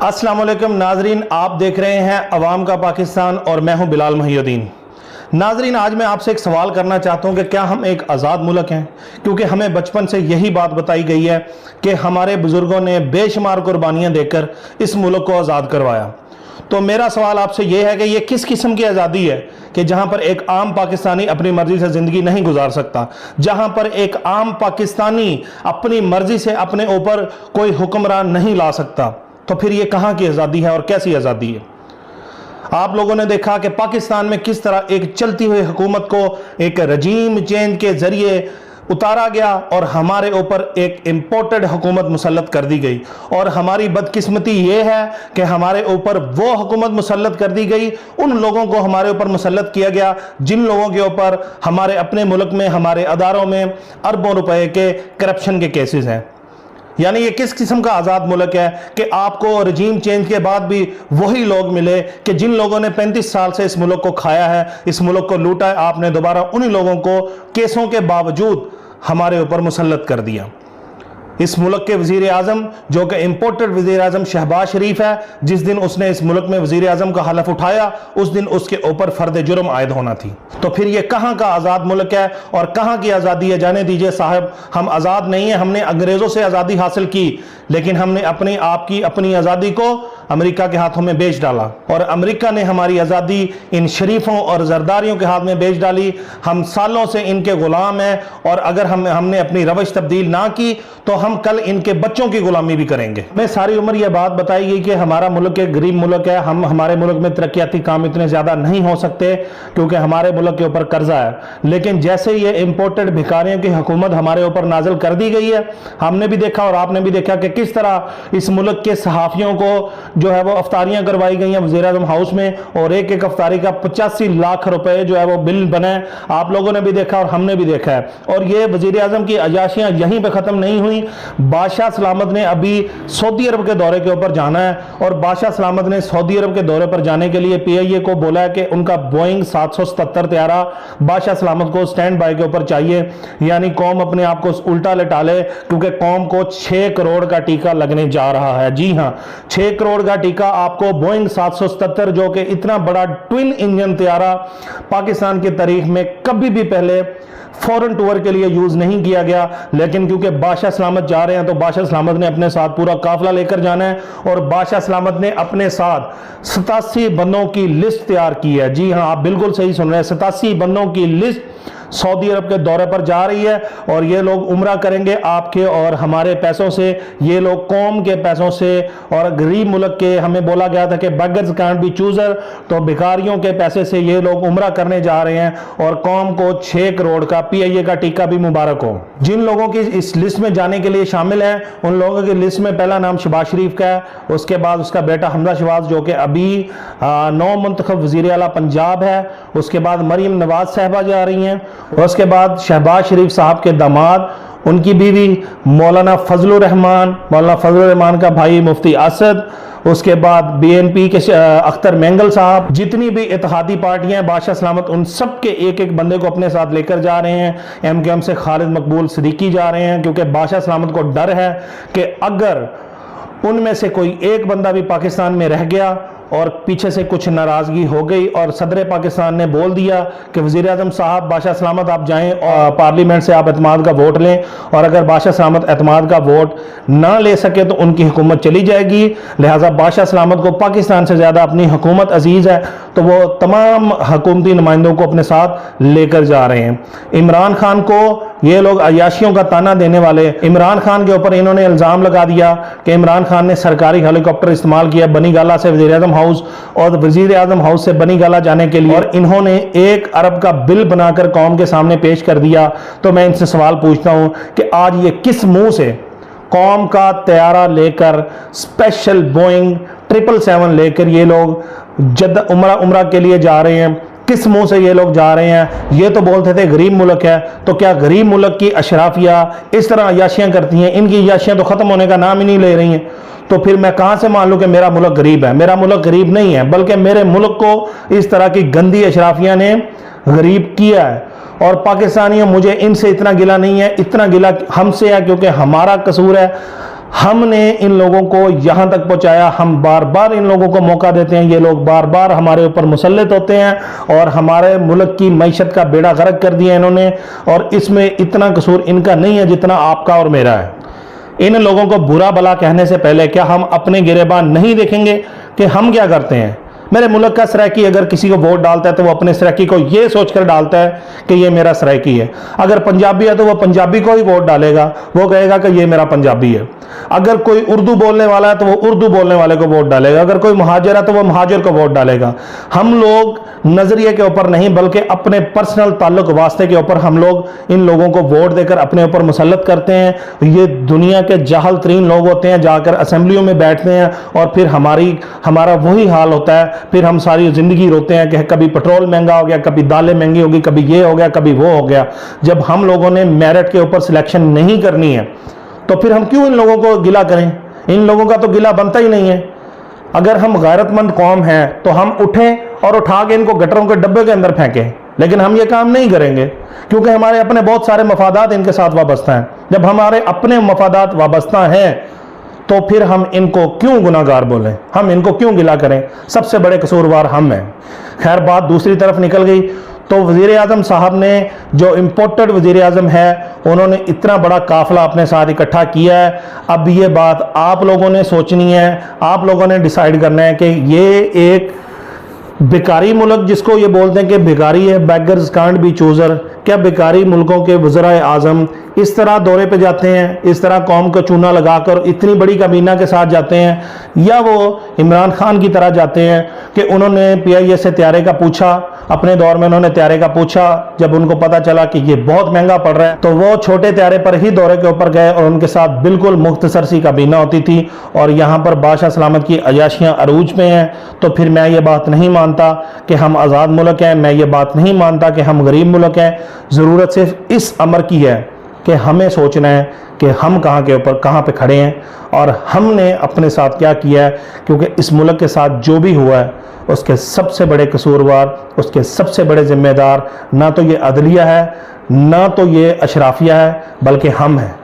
अस्सलाम वालेकुम नाजरीन, आप देख रहे हैं अवाम का पाकिस्तान और मैं हूं बिलाल मुहिउद्दीन। नाजरीन, आज मैं आपसे एक सवाल करना चाहता हूं कि क्या हम एक आज़ाद मुल्क हैं? क्योंकि हमें बचपन से यही बात बताई गई है कि हमारे बुजुर्गों ने बेशुमार कुर्बानियां देकर इस मुल्क को आज़ाद करवाया। तो मेरा सवाल आपसे यह है कि यह किस किस्म की आज़ादी है कि जहां पर एक आम पाकिस्तानी अपनी मर्जी से ज़िंदगी नहीं गुजार सकता, जहां पर एक आम पाकिस्तानी अपनी मर्जी से अपने ऊपर कोई हुक्मरान नहीं ला सकता? तो फिर ये कहां की आज़ादी है और कैसी आज़ादी है? आप लोगों ने देखा कि पाकिस्तान में किस तरह एक चलती हुई हुकूमत को एक रजीम चेंज के जरिए उतारा गया और हमारे ऊपर एक इंपोर्टेड हुकूमत मुसल्लत कर दी गई। और हमारी बदकिस्मती ये है कि हमारे ऊपर वो हुकूमत मुसल्लत कर दी गई, उन लोगों को हमारे ऊपर मुसल्लत किया गया जिन लोगों के ऊपर हमारे अपने मुल्क में, हमारे अदारों में अरबों रुपए के करप्शन के केसेस हैं। यानी ये किस किस्म का आज़ाद मुल्क है कि आपको रजीम चेंज के बाद भी वही लोग मिले कि जिन लोगों ने 35 साल से इस मुल्क को खाया है, इस मुल्क को लूटा है, आपने दोबारा उन्हीं लोगों को केसों के बावजूद हमारे ऊपर मुसल्लत कर दिया। इस मुल्क के वजीर आजम, जो कि इंपोर्टेड वजीर आजम शहबाज शरीफ है, जिस दिन उसने इस मुल्क में वजीर आजम का हलफ उठाया उस दिन उसके ऊपर फर्द जुर्म आयद होना थी। तो फिर ये कहां का आज़ाद मुल्क है और कहां की आज़ादी है? जाने दीजिए साहब, हम आज़ाद नहीं है। हमने अंग्रेज़ों से आज़ादी हासिल की, लेकिन हमने अपने आप की अपनी आज़ादी को अमेरिका के हाथों में बेच डाला और अमेरिका ने हमारी आज़ादी इन शरीफों और जरदारियों के हाथ में बेच डाली। हम सालों से इनके गुलाम हैं और अगर हमने अपनी रवश तब्दील ना की तो हम कल इनके बच्चों की गुलामी भी करेंगे। मैं सारी उम्र यह बात बताई गई कि हमारा मुल्क एक गरीब मुल्क है, हमारे मुल्क में तरक्याती काम इतने ज़्यादा नहीं हो सकते क्योंकि हमारे मुल्क के ऊपर कर्जा है। लेकिन जैसे ये इंपोर्टेड भिखारियों की हुकूमत हमारे ऊपर नाजिल कर दी गई है, हमने भी देखा और आपने भी देखा कि किस तरह इस मुल्क के सहाफ़ियों को जो है वो अफ्तारियां करवाई गई हैं वज़ीर आज़म हाउस में, और एक एक अफ्तारी का 85 लाख रुपए जो है वो बिल बने। आप लोगों ने भी देखा और हमने भी देखा है। और ये वज़ीर आज़म की अयाशियां यहीं पे ख़त्म नहीं हुई। बादशाह सलामत ने अभी सऊदी अरब के दौरे के ऊपर जाना है और बादशाह सलामत ने सऊदी अरब के दौरे पर जाने के लिए PIA को बोला है कि उनका बोइंग 777 तैयारा बादशाह सलामत को स्टैंड बाय के ऊपर चाहिए। यानी कौम अपने आप को उल्टा लेटा ले, क्योंकि कौम को 6 करोड़ का टीका लगने जा रहा है। जी हाँ, 6 करोड़ का टीका आपको बोइंग 777, जो कि इतना बड़ा ट्विन इंजन तैयारा पाकिस्तान की तारीख में कभी भी पहले फॉरेन टूर के लिए यूज नहीं किया गया। लेकिन क्योंकि बादशाह सलामत जा रहे हैं तो बादशाह सलामत ने अपने साथ पूरा काफिला लेकर जाना है और बादशाह सलामत ने अपने साथ 87 बंदों की लिस्ट तैयार की है। जी हाँ, आप बिल्कुल सही सुन रहे हैं, 87 बंदों की लिस्ट सऊदी अरब के दौरे पर जा रही है और ये लोग उम्रा करेंगे आपके और हमारे पैसों से, ये लोग कौम के पैसों से। और गरीब मुल्क के, हमें बोला गया था कि बेगर्स कांट बी चूजर, तो भिखारियों के पैसे से ये लोग उम्रा करने जा रहे हैं और कौम को 6 करोड़ का PIA का टीका भी मुबारक हो। जिन लोगों की इस लिस्ट में जाने के लिए शामिल हैं, उन लोगों की लिस्ट में पहला नाम शहबाज शरीफ का है, उसके बाद उसका बेटा हमजा शहबाज जो कि अभी नौ मुंतखब वज़ीर आला पंजाब है, उसके बाद मरीम नवाज साहबा जा रही हैं, और उसके बाद शहबाज शरीफ साहब के दामाद, उनकी बीवी मौलाना फजलुर रहमान का भाई मुफ्ती असद, उसके बाद BNP के अख्तर मेंगल साहब, जितनी भी इत्तेहादी पार्टियां बादशाह सलामत उन सब के एक एक बंदे को अपने साथ लेकर जा रहे हैं। MQM से खालिद मकबूल सिद्दीकी जा रहे हैं, क्योंकि बादशाह सलामत को डर है कि अगर उनमें से कोई एक बंदा भी पाकिस्तान में रह गया और पीछे से कुछ नाराजगी हो गई और सदर पाकिस्तान ने बोल दिया कि वज़ीर आज़म साहब बादशाह सलामत आप जाएं और पार्लियामेंट से आप एतमाद का वोट लें, और अगर बादशाह सलामत एतमाद का वोट ना ले सके तो उनकी हुकूमत चली जाएगी। लिहाजा बादशाह सलामत को पाकिस्तान से ज़्यादा अपनी हुकूमत अजीज़ है, तो वो तमाम हुकूमती नुमाइंदों को अपने साथ लेकर जा रहे हैं। इमरान खान को ये लोग अयाशियों का ताना देने वाले, इमरान खान के ऊपर इन्होंने इल्ज़ाम लगा दिया कि इमरान खान ने सरकारी हेलीकॉप्टर इस्तेमाल किया बनी गाला से वज़ीर आज़म हाउस और वज़ीर आज़म हाउस से बनी गाला जाने के लिए, और इन्होंने 1 अरब का बिल बनाकर कौम के सामने पेश कर दिया। तो मैं इनसे सवाल पूछता हूं कि आज ये किस मुंह से कौम का तैयारा लेकर, स्पेशल बोइंग 777 लेकर ये लोग जद्दा उम्रा के लिए जा रहे हैं? किस मुंह से ये लोग जा रहे हैं? ये तो बोलते थे गरीब मुल्क है, तो क्या गरीब मुल्क की अशराफिया इस तरह अयाशियां करती हैं? इनकी अयाशियां तो खत्म होने का नाम ही नहीं ले रही हैं। तो फिर मैं कहां से मान लूं कि मेरा मुल्क गरीब है? मेरा मुल्क गरीब नहीं है, बल्कि मेरे मुल्क को इस तरह की गंदी अशराफिया ने गरीब किया है। और पाकिस्तानियों, मुझे इनसे इतना गिला नहीं है, इतना गिला हमसे है क्योंकि हमारा कसूर है। हमने इन लोगों को यहां तक पहुंचाया। हम बार बार इन लोगों को मौका देते हैं, ये लोग बार बार हमारे ऊपर मुसल्लत होते हैं और हमारे मुल्क की मईशत का बेड़ा गर्क कर दिया इन्होंने। और इसमें इतना कसूर इनका नहीं है जितना आपका और मेरा है। इन लोगों को बुरा भला कहने से पहले क्या हम अपने गिरेबान नहीं देखेंगे कि हम क्या करते हैं? मेरे मुल्क का सराइकी अगर किसी को वोट डालता है तो वो अपने सराइकी को ये सोचकर डालता है कि ये मेरा सराइकी है। अगर पंजाबी है तो वो पंजाबी को ही वोट डालेगा, वो कहेगा कि ये मेरा पंजाबी है। अगर कोई उर्दू बोलने वाला है तो वो उर्दू बोलने वाले को वोट डालेगा। अगर कोई मुहाजिर है तो वो मुहाजिर को वोट डालेगा। हम लोग नजरिए के ऊपर नहीं बल्कि अपने पर्सनल ताल्लुक वास्ते के ऊपर हम लोग इन लोगों को वोट देकर अपने ऊपर मुसल्लत करते हैं। ये दुनिया के जाहल तरीन लोग होते हैं, जाकर असेंबलियों में बैठते हैं और फिर हमारा वही हाल होता है। फिर हम सारी जिंदगी रोते हैं कि कभी पेट्रोल महंगा हो गया, कभी दालें महंगी होगी, कभी ये हो गया, कभी वो हो गया। जब हम लोगों ने मेरिट के ऊपर सिलेक्शन नहीं करनी है तो फिर हम क्यों इन लोगों को गिला करें? इन लोगों का तो गिला बनता ही नहीं है। अगर हम गैरतमंद कौम हैं तो हम उठें और उठा के इनको गटरों के डब्बे के अंदर फेंकें, लेकिन हम ये काम नहीं करेंगे क्योंकि हमारे अपने बहुत सारे मफादात इनके साथ वाबस्ता हैं। जब हमारे अपने मफादात वाबस्ता हैं तो फिर हम इनको क्यों गुनाहगार बोलें, हम इनको क्यों गिला करें? सबसे बड़े कसूरवार हम हैं। खैर, बात दूसरी तरफ निकल गई तो वज़ीर आज़म साहब ने, जो इम्पोर्टेड वज़ीर आज़म है, उन्होंने इतना बड़ा काफ़िला अपने साथ इकट्ठा किया है। अब ये बात आप लोगों ने सोचनी है, आप लोगों ने डिसाइड करना है कि ये एक बेकारी मुल्क जिसको ये बोलते हैं कि बेकारी है, बेगर्स कांट बी चूज़र, क्या बेकारी मुल्कों के वज़राए आज़म इस तरह दौरे पे जाते हैं, इस तरह कौम को चूना लगाकर इतनी बड़ी काबीना के साथ जाते हैं, या वो इमरान खान की तरह जाते हैं कि उन्होंने PIA से त्यारे का पूछा, अपने दौर में उन्होंने त्यारे का पूछा, जब उनको पता चला कि ये बहुत महंगा पड़ रहा है तो वो छोटे त्यारे पर ही दौरे के ऊपर गए और उनके साथ बिल्कुल मुख्तसर सी काबीना होती थी। और यहाँ पर बादशाह सलामत की अयाशियाँ अरूज पे हैं। तो फिर मैं ये बात नहीं मानता कि हम आज़ाद मुल्क हैं, मैं ये बात नहीं मानता कि हम गरीब मुल्क हैं। ज़रूरत सिर्फ इस अमर की है कि हमें सोचना है कि हम कहाँ के ऊपर कहाँ पे खड़े हैं और हमने अपने साथ क्या किया है, क्योंकि इस मुल्क के साथ जो भी हुआ है उसके सबसे बड़े कसूरवार, उसके सबसे बड़े जिम्मेदार ना तो ये अदलिया है, ना तो ये अशराफिया है, बल्कि हम हैं।